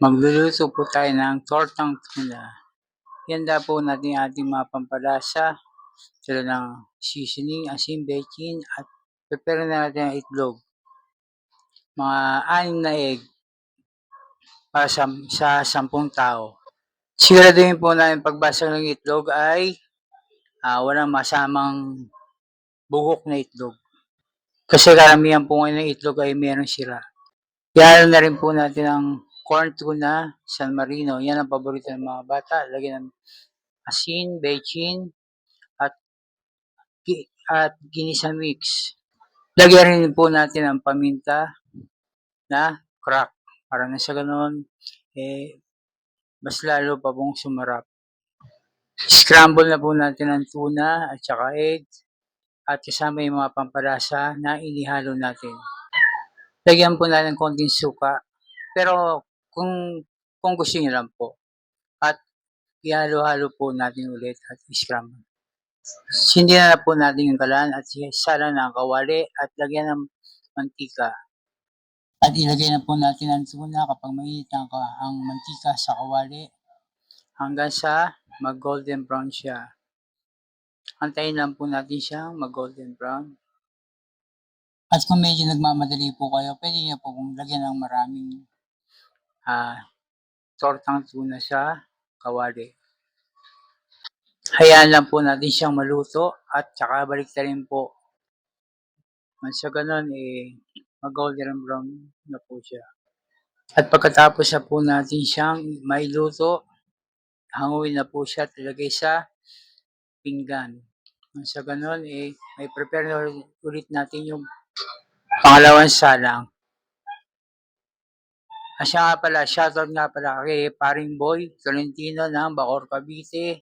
Magluluto po tayo ng tortang tuna. Ihanda po natin ang ating mga pampalasa, tulad ng seasoning, asin, bechin, at prepare na natin ang itlog. Mga 6 na egg para sa 10 tao. Siguraduhin po natin pagbasag ng itlog ay walang masamang bugok na itlog. Kasi karamihan po ngayon ng itlog ay mayroong sira. Ihalo na rin po natin ang corn tuna San Marino. Yan ang paborito ng mga bata. Lagyan ng asin, bechin, at ginisa mix. Lagyan rin po natin ang paminta na crack. Para na sa ganoon, mas lalo pa pong sumarap. Scramble na po natin ang tuna at saka egg at kasama yung mga pampalasa na inihalo natin. Lagyan po natin ng konting suka, pero kung gusto niyo lang po. At ihalo-halo po natin ulit at scramble. Sindihan na po natin yung kalan at sala na ang kawali at lagyan ng mantika. At ilagay na po natin ang tuna kapag mainit ang mantika sa kawali hanggang sa mag-golden brown siya. Antayin lang po natin siyang mag-golden brown. At kung medyo nagmamadali po kayo, pwede niyo po kung lagyan ng maraming tortang tuna sa kawali. Hayaan lang po natin siyang maluto at saka balik na rin po. Sa ganun, mag-golden brown na po siya. At pagkatapos na po natin siyang mailuto, hanguin na po siya at ilagay sa pinggan. Sa ganun, may prepare na ulit natin yung pangalawang salang. Siya nga pala, shoutout nga pala kay Paring Boy Tolentino ng Bacoor, Cavite.